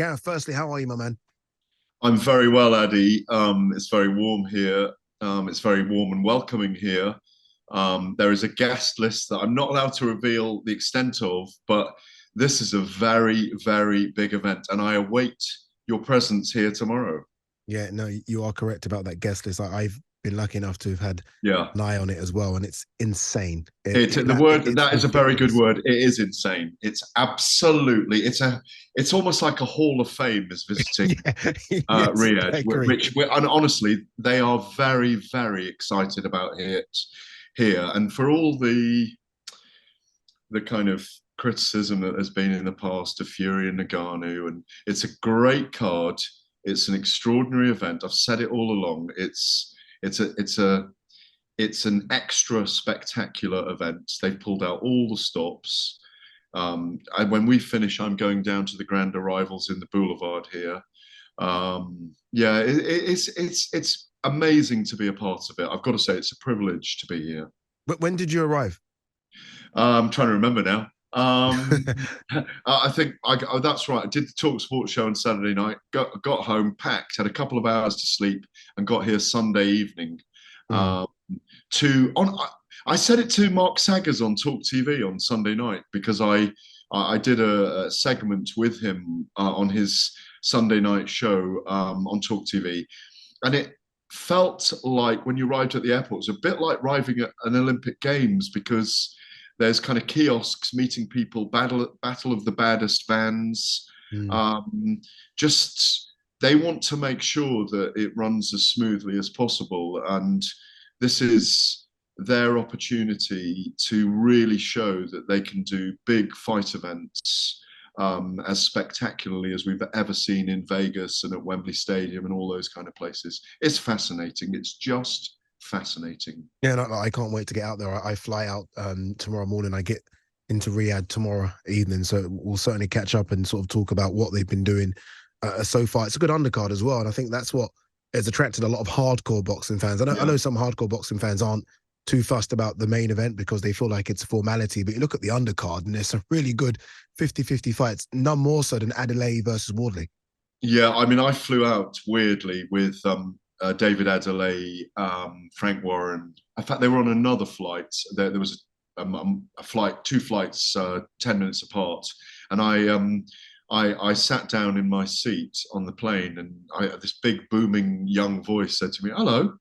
Gareth, firstly, how are you, my man? I'm very well, Ade. It's very warm here. It's very warm and welcoming here. There is a guest list that I'm not allowed to reveal the extent of, but this is a very, very big event, and I await your presence here tomorrow. Yeah, no, you are correct about that guest list. I've been lucky enough to have had Yeah. an eye on it as well, and it's insane. The word It's that is a very good ridiculous. word. It is insane. It's absolutely it's almost like a hall of fame is visiting Yeah, yes, Riyadh, I agree. and honestly, they are very, very excited about it here. And for all the kind of criticism that has been in the past of Fury and Nagano, and it's a great card. It's an extraordinary event. I've said it all along. It's an extra spectacular event. They've pulled out all the stops. And when we finish, I'm going down to the grand arrivals in the Boulevard here. Yeah, it's amazing to be a part of it. I've got to say, it's a privilege to be here. But when did you arrive? I'm trying to remember now. I think that's right. I did the Talk Sports show on Saturday night. Got home packed, had a couple of hours to sleep, and got here Sunday evening. Mm. Um, to on, I said it to Mark Saggers on Talk TV on Sunday night because I did a segment with him on his Sunday night show on Talk TV, and it felt like when you arrived at the airport, it was a bit like arriving at an Olympic Games because there's kind of kiosks meeting people, battle of the baddest vans. Mm. Um, just they want to make sure that it runs as smoothly as possible, and this is their opportunity to really show that they can do big fight events as spectacularly as we've ever seen in Vegas and at Wembley Stadium and all those kind of places. It's fascinating. It's just fascinating. Yeah, no, I can't wait to get out there. I fly out tomorrow morning. I get into Riyadh tomorrow evening, so we'll certainly catch up and sort of talk about what they've been doing so far. It's a good undercard as well, and I think that's what has attracted a lot of hardcore boxing fans. I Yeah. know some hardcore boxing fans aren't too fussed about the main event because they feel like it's a formality, but you look at the undercard and there's some really good 50-50 fights, none more so than Adelaide versus Wardley. Yeah, I mean, I flew out weirdly with David Adelaide, Frank Warren. In fact, they were on another flight. There was a flight, two flights, 10 minutes apart, and I sat down in my seat on the plane, and this big booming young voice said to me, "Hello,"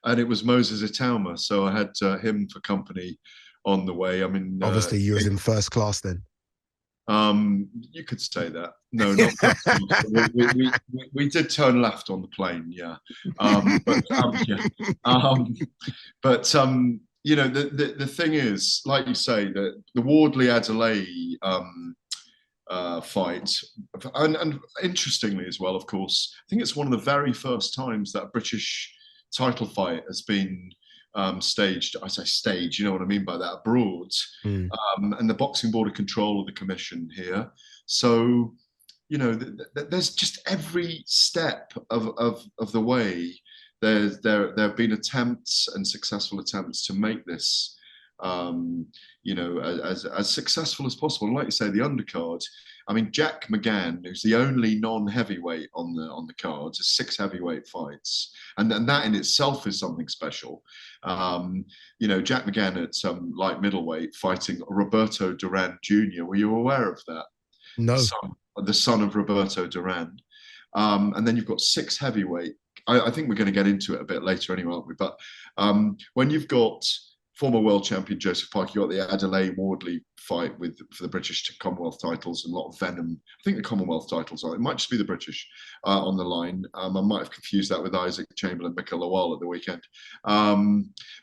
and it was Moses Itauma. So I had him for company on the way. I mean, Obviously, you was in first class then. you could say that. No, not first class. We did turn left on the plane, yeah. Yeah. Um, but you know, the thing is, like you say, the Wardley Adelaide fight, and interestingly as well, of course, I think it's one of the very first times that a British title fight has been staged. I say staged, you know what I mean by that, abroad. Mm. And the boxing board of control of the commission here. So, you know, there's just every step of the way. There have been attempts and successful attempts to make this, you know, as successful as possible. And like you say, the undercard. I mean, Jack McGann, who's the only non-heavyweight on the card, is 6 heavyweight fights, and that in itself is something special. You know, Jack McGann at light middleweight fighting Roberto Duran Jr. Were you aware of that? The No. son, the son of Roberto Duran. And then you've got 6 heavyweight. I think we're going to get into it a bit later anyway, aren't we? But when you've got former world champion Joseph Parker, you got the Adelaide Wardley fight for the British Commonwealth titles and a lot of venom. I think the Commonwealth titles are. It might just be the British on the line. I might have confused that with Isaac Chamberlain, Mikhail Lawal at the weekend.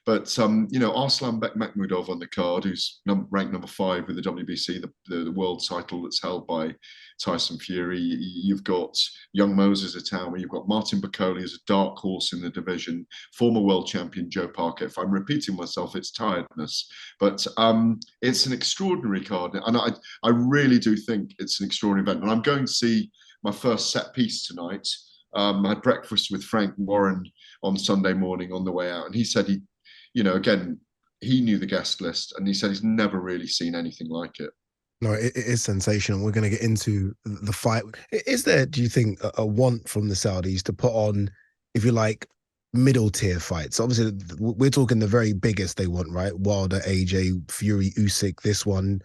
But you know, Arslan Bekmekmudov on the card, who's ranked number 5 with the WBC, the world title that's held by Tyson Fury. You've got young Moses Itauma. You've got Martin Bakole as a dark horse in the division. Former world champion Joe Parker. If I'm repeating myself, it's tiredness. But it's an extraordinary card, and I really do think it's an extraordinary event. And I'm going to see my first set piece tonight. I had breakfast with Frank Warren on Sunday morning on the way out, and he said you know, again, he knew the guest list, and he said he's never really seen anything like it. No, it is sensational. We're going to get into the fight. Is there, do you think, a want from the Saudis to put on, if you like, middle tier fights? Obviously, we're talking the very biggest they want, right? Wilder, AJ, Fury, Usyk, this one,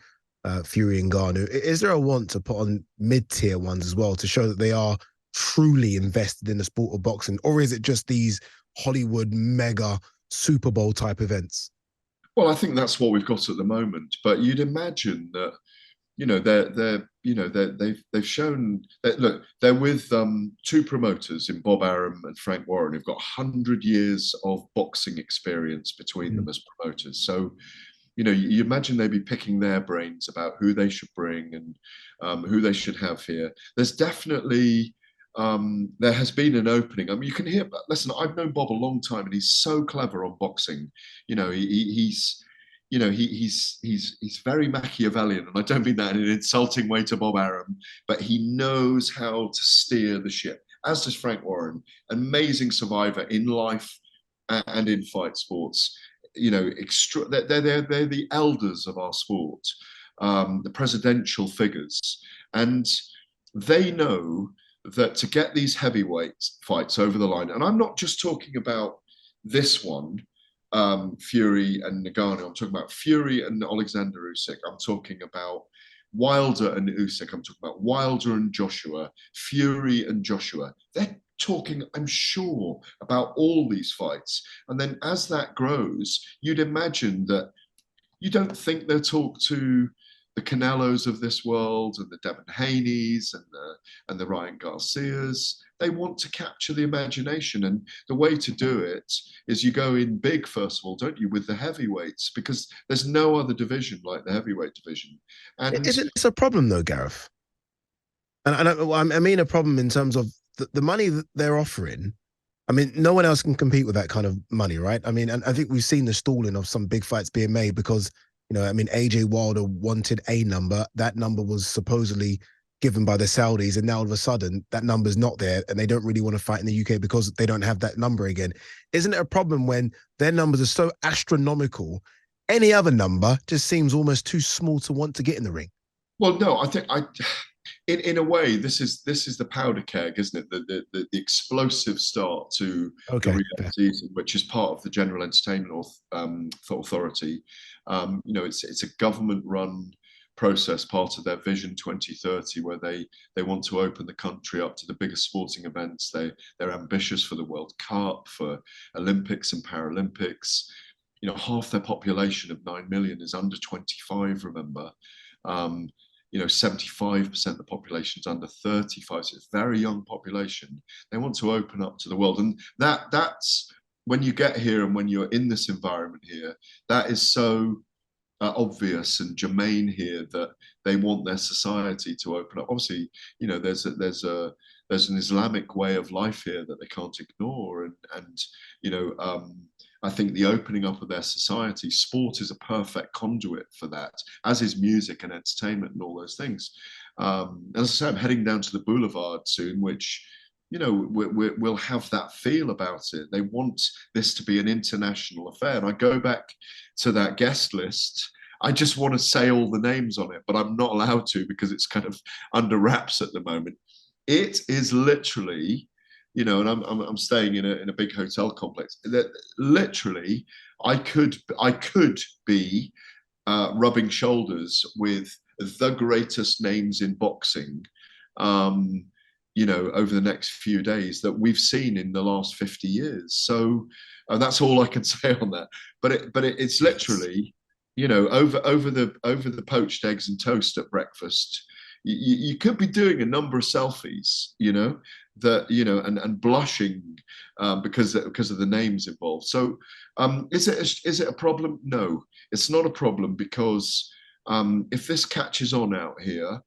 Fury and Garnu. Is there a want to put on mid tier ones as well to show that they are truly invested in the sport of boxing? Or is it just these Hollywood mega Super Bowl type events? Well, I think that's what we've got at the moment. But you'd imagine that they've shown that, look, they're with two promoters in Bob Arum and Frank Warren who've got 100 years of boxing experience between them as promoters. So you imagine they'd be picking their brains about who they should bring and who they should have here. There's definitely there has been an opening. I mean, you can hear. Listen, I've known Bob a long time, and he's so clever on boxing. He's he's very Machiavellian, and I don't mean that in an insulting way to Bob Arum, but he knows how to steer the ship. As does Frank Warren, amazing survivor in life and in fight sports. They're the elders of our sport, the presidential figures, and they know that to get these heavyweight fights over the line, and I'm not just talking about this one, Fury and Nagano. I'm talking about Fury and Alexander Usyk. I'm talking about Wilder and Usyk. I'm talking about Wilder and Joshua, Fury and Joshua. They're talking, I'm sure, about all these fights. And then as that grows, you'd imagine that you don't think they'll talk to the Canelos of this world and the Devin Haneys and the Ryan Garcias. They want to capture the imagination, and the way to do it is you go in big first of all, don't you, with the heavyweights, because there's no other division like the heavyweight division. And Isn't this a problem though, Gareth? And I mean a problem in terms of the money that they're offering. I mean, no one else can compete with that kind of money, right? I mean, and I think we've seen the stalling of some big fights being made because, I mean, AJ Wilder wanted a number. That number was supposedly given by the Saudis, and now all of a sudden that number's not there, and they don't really want to fight in the UK because they don't have that number again. Isn't it a problem when their numbers are so astronomical? Any other number just seems almost too small to want to get in the ring. Well, no, I think in a way, this is the powder keg, isn't it? The explosive start to the Riyadh season, which is part of the General Entertainment Authority. It's a government-run process, part of their Vision 2030, where they want to open the country up to the biggest sporting events. They're ambitious for the World Cup, for Olympics and Paralympics. Half their population of 9 million is under 25. Remember. 75% of the population is under 35, so it's a very young population. They want to open up to the world, and that's when you get here and when you're in this environment here, that is so obvious and germane here that they want their society to open up. Obviously, there's an Islamic way of life here that they can't ignore, and I think the opening up of their society, sport is a perfect conduit for that, as is music and entertainment and all those things. As I say, I'm heading down to the boulevard soon, which, we'll have that feel about it. They want this to be an international affair. And I go back to that guest list. I just want to say all the names on it, but I'm not allowed to because it's kind of under wraps at the moment. It is literally, and I'm staying in a big hotel complex. That literally, I could be rubbing shoulders with the greatest names in boxing, over the next few days that we've seen in the last 50 years. So that's all I can say on that. But it's literally, over the poached eggs and toast at breakfast. You could be doing a number of selfies, and blushing because of the names involved. So, is it a problem? No, it's not a problem because if this catches on out here,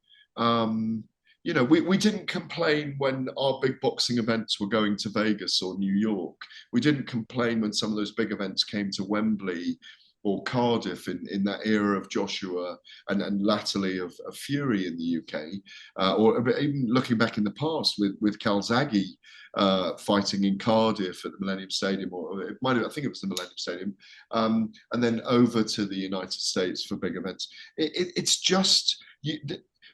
we didn't complain when our big boxing events were going to Vegas or New York. We didn't complain when some of those big events came to Wembley or Cardiff in that era of Joshua and latterly of Fury in the UK, or even looking back in the past with Calzaghe fighting in Cardiff at the Millennium Stadium, or it might have, I think it was the Millennium Stadium, and then over to the United States for big events. It's just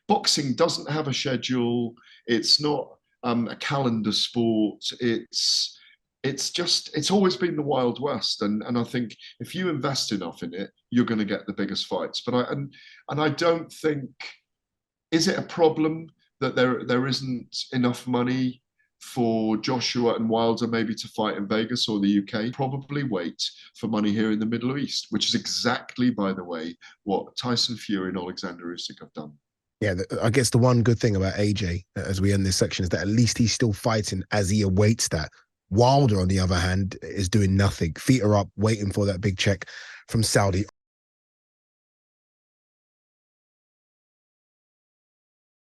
boxing doesn't have a schedule. It's not a calendar sport. It's always been the Wild West, and I think if you invest enough in it, you're going to get the biggest fights. But I don't think, is it a problem that there isn't enough money for Joshua and Wilder maybe to fight in Vegas or the UK? Probably wait for money here in the Middle East, which is exactly, by the way, what Tyson Fury and Alexander Usyk have done. Yeah, I guess the one good thing about AJ, as we end this section, is that at least he's still fighting as he awaits that. Wilder, on the other hand, is doing nothing. Feet are up, waiting for that big check from Saudi.